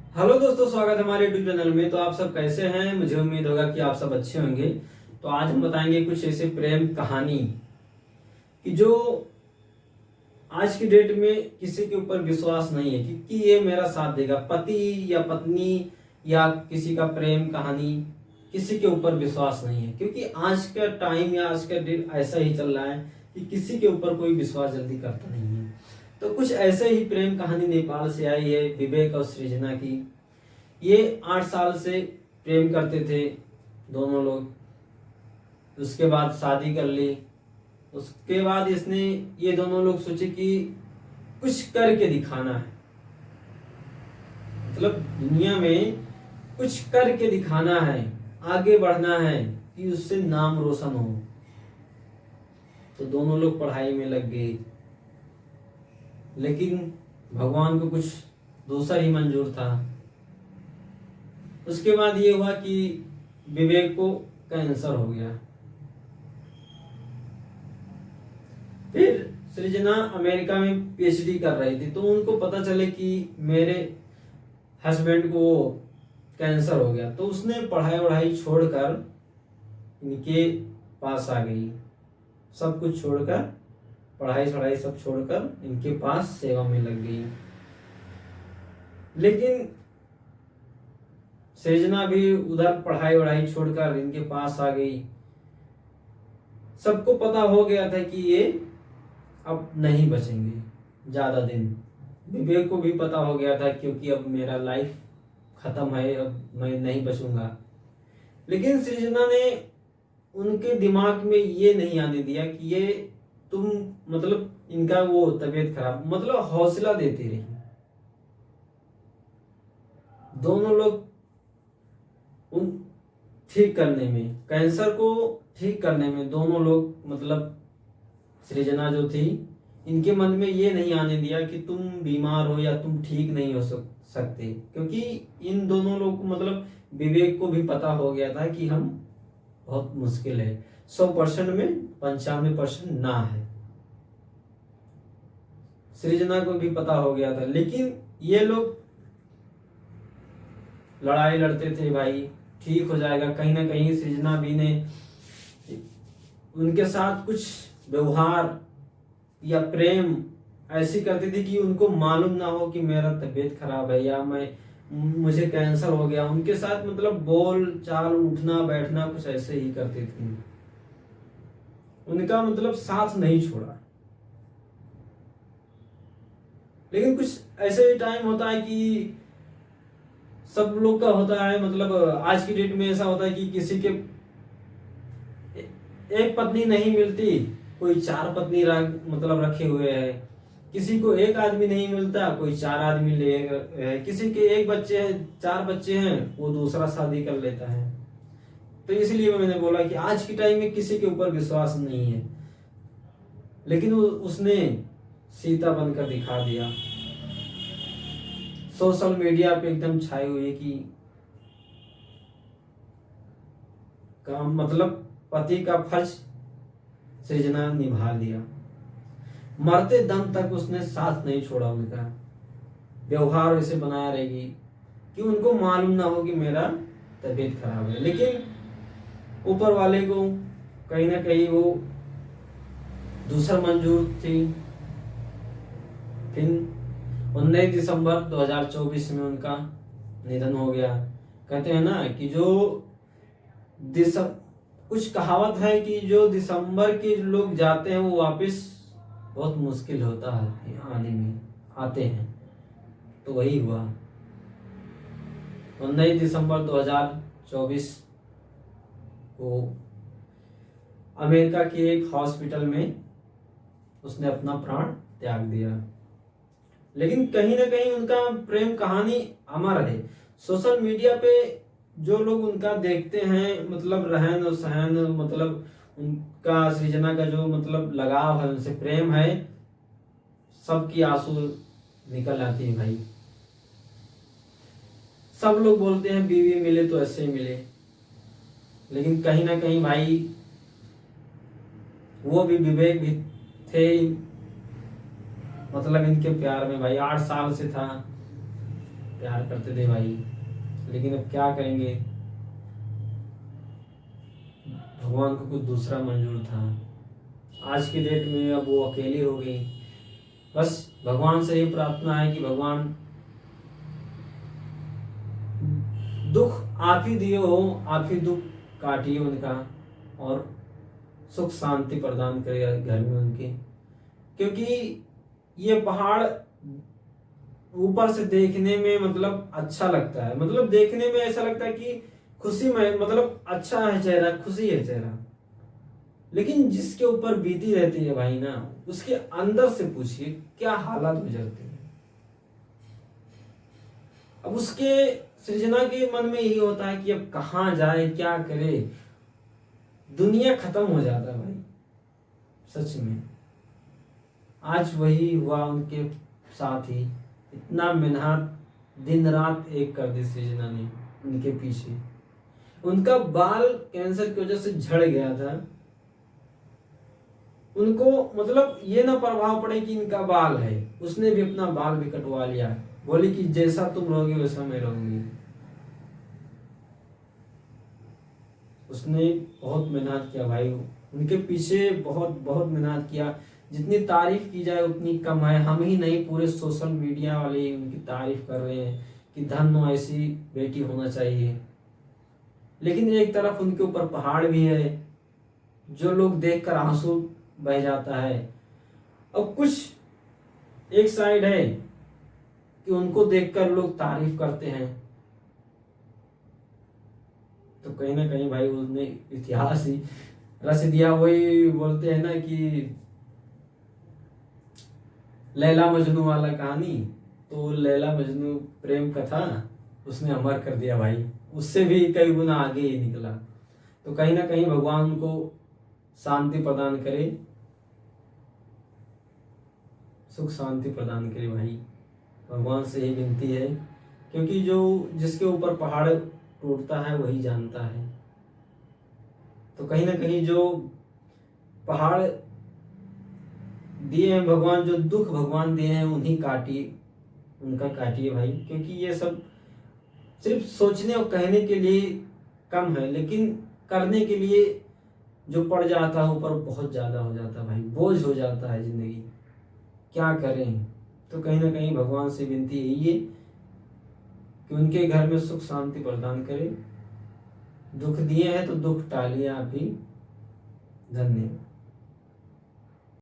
Hello दोस्तों, स्वागत है हमारे यूट्यूब चैनल में। तो आप सब कैसे हैं? मुझे उम्मीद होगा कि आप सब अच्छे होंगे। तो आज हम बताएंगे कुछ ऐसे प्रेम कहानी कि जो आज की डेट में किसी के ऊपर विश्वास नहीं है कि ये मेरा साथ देगा। पति या पत्नी या किसी का प्रेम कहानी, किसी के ऊपर विश्वास नहीं है, क्योंकि आज का टाइम या आज का डेट ऐसा ही चल रहा है कि किसी के ऊपर कोई विश्वास जल्दी करता नहीं है। तो कुछ ऐसे ही प्रेम कहानी नेपाल से आई है, विवेक और सृजना की। ये 8 साल से प्रेम करते थे दोनों लोग। उसके बाद शादी कर ली। उसके बाद इसने ये दोनों लोग सोचे कि कुछ करके दिखाना है, मतलब दुनिया में कुछ करके दिखाना है, आगे बढ़ना है कि उससे नाम रोशन हो। तो दोनों लोग पढ़ाई में लग गए, लेकिन भगवान को कुछ दूसरा ही मंजूर था। उसके बाद ये हुआ कि विवेक को कैंसर हो गया। फिर सृजना अमेरिका में पीएचडी कर रही थी, तो उनको पता चले कि मेरे हस्बैंड को कैंसर हो गया। तो उसने पढ़ाई वढ़ाई छोड़कर इनके पास आ गई। सब कुछ छोड़कर, पढ़ाई वढ़ाई सब छोड़कर इनके पास सेवा में लग गई। लेकिन सृजना भी उधर पढ़ाई वढ़ाई छोड़कर इनके पास आ गई। सबको पता हो गया था कि ये अब नहीं बचेंगे ज्यादा दिन। विवेक को भी पता हो गया था, क्योंकि अब मेरा लाइफ खत्म है, अब मैं नहीं बचूंगा। लेकिन सृजना ने उनके दिमाग में ये नहीं आने दिया कि ये तुम, मतलब इनका वो तबीयत खराब, मतलब हौसला देती रही। दोनों लोग उन ठीक करने में, कैंसर को ठीक करने में दोनों लोग, मतलब सृजना जो थी, इनके मन में ये नहीं आने दिया कि तुम बीमार हो या तुम ठीक नहीं हो सकते। क्योंकि इन दोनों लोग को, मतलब विवेक को भी पता हो गया था कि हम बहुत मुश्किल है, 100% में 95% ना है। सृजना को भी पता हो गया था, लेकिन ये लोग लड़ाई लड़ते थे भाई, ठीक हो जाएगा। कहीं ना कहीं सृजना भी ने उनके साथ कुछ व्यवहार या प्रेम ऐसी करती थी कि उनको मालूम ना हो कि मेरा तबीयत खराब है या मुझे कैंसर हो गया। उनके साथ मतलब बोल चाल, उठना बैठना कुछ ऐसे ही करती थी। उनका मतलब साथ नहीं छोड़ा। लेकिन कुछ ऐसे टाइम होता है कि सब लोग का होता है, मतलब आज की डेट में ऐसा होता है कि किसी के एक पत्नी नहीं मिलती, कोई 4 पत्नी मतलब रखे हुए है। किसी को एक आदमी नहीं मिलता, कोई 4 आदमी ले। किसी के एक बच्चे हैं, 4 बच्चे हैं, वो दूसरा शादी कर लेता है। तो इसलिए मैंने बोला कि आज के टाइम में किसी के ऊपर विश्वास नहीं है। लेकिन उसने सीता बनकर दिखा दिया। सोशल मीडिया पे एकदम छाए हुए कि काम, मतलब पति का फर्ज सृजना निभा लिया। मरते दम तक उसने साथ नहीं छोड़ा उनका। व्यवहार ऐसे बनाया रहेगी कि उनको मालूम ना हो कि मेरा तबीयत खराब है। लेकिन ऊपर वाले को कहीं ना कहीं वो दूसरा मंजूर थी। फिर 19 दिसंबर 2024 में उनका निधन हो गया। कहते हैं ना कि जो कुछ कहावत है कि जो दिसंबर के लोग जाते हैं वो वापस बहुत मुश्किल होता है आने में, आते हैं। तो वही हुआ। 19 दिसंबर 2024 को अमेरिका के एक हॉस्पिटल में उसने अपना प्राण त्याग दिया। लेकिन कहीं ना कहीं उनका प्रेम कहानी अमर है। सोशल मीडिया पे जो लोग उनका देखते हैं, मतलब रहन और सहन, मतलब उनका सृजना का जो मतलब लगाव है, उनसे प्रेम है, सबकी आंसू निकल आती है भाई। सब लोग बोलते हैं बीवी मिले तो ऐसे ही मिले, लेकिन कहीं ना कहीं भाई वो भी विवेक भी थे, मतलब इनके प्यार में भाई 8 साल से था। प्यार करते थे भाई, लेकिन अब क्या करेंगे, भगवान को कुछ दूसरा मंजूर था। आज की डेट में अब वो अकेली हो गई। बस भगवान से ये प्रार्थना है कि भगवान दुख आप ही दिए हो, आप ही दुख काटिए उनका और सुख शांति प्रदान करे घर में उनके। क्योंकि ये पहाड़ ऊपर से देखने में मतलब अच्छा लगता है, मतलब देखने में ऐसा लगता है कि खुशी में, मतलब अच्छा है चेहरा, खुशी है चेहरा, लेकिन जिसके ऊपर बीती रहती है भाई ना, उसके अंदर से पूछिए क्या हालात गुजरते हैं। अब उसके सृजना के मन में यही होता है कि अब कहाँ जाए, क्या करे, दुनिया खत्म हो जाता है भाई सच में। आज वही हुआ उनके साथ ही, इतना मेहनत दिन रात एक कर दी सृजना ने उनके पीछे। उनका बाल कैंसर की वजह से झड़ गया था, उनको मतलब ये ना प्रभाव पड़े कि इनका बाल है, उसने भी अपना बाल भी कटवा लिया, बोली कि जैसा तुम रहोगे वैसा मैं रहूंगी। उसने बहुत मेहनत किया भाई, उनके पीछे बहुत बहुत मेहनत किया। जितनी तारीफ की जाए उतनी कम है, हम ही नहीं पूरे सोशल मीडिया वाले उनकी तारीफ कर रहे हैं कि धन्य ऐसी बेटी होना चाहिए। लेकिन एक तरफ उनके ऊपर पहाड़ भी है जो लोग देखकर आंसू बह जाता है, और कुछ एक साइड है कि उनको देखकर लोग तारीफ करते हैं। तो कहीं ना कहीं भाई उसने इतिहास ही रच दिया। वही बोलते हैं ना कि लैला मजनू वाला कहानी, तो लैला मजनू प्रेम कथा उसने अमर कर दिया भाई, उससे भी कई गुना आगे ही निकला। तो कहीं ना कहीं भगवान उनको शांति प्रदान करे, सुख शांति प्रदान करे भाई, भगवान से ही विनती है। क्योंकि जो जिसके ऊपर पहाड़ टूटता है वही जानता है। तो कहीं ना कहीं जो पहाड़ दिए हैं भगवान, जो दुख भगवान दिए हैं उन्हीं काटिए, उनका काटिए भाई। क्योंकि ये सब सिर्फ सोचने और कहने के लिए कम है, लेकिन करने के लिए जो पड़ जाता है ऊपर बहुत ज्यादा हो जाता है भाई, बोझ हो जाता है जिंदगी, क्या करें। तो कहीं ना कहीं भगवान से विनती यही है कि उनके घर में सुख शांति प्रदान करे। दुख दिए हैं तो दुख टालिए आप ही। धन्यवाद।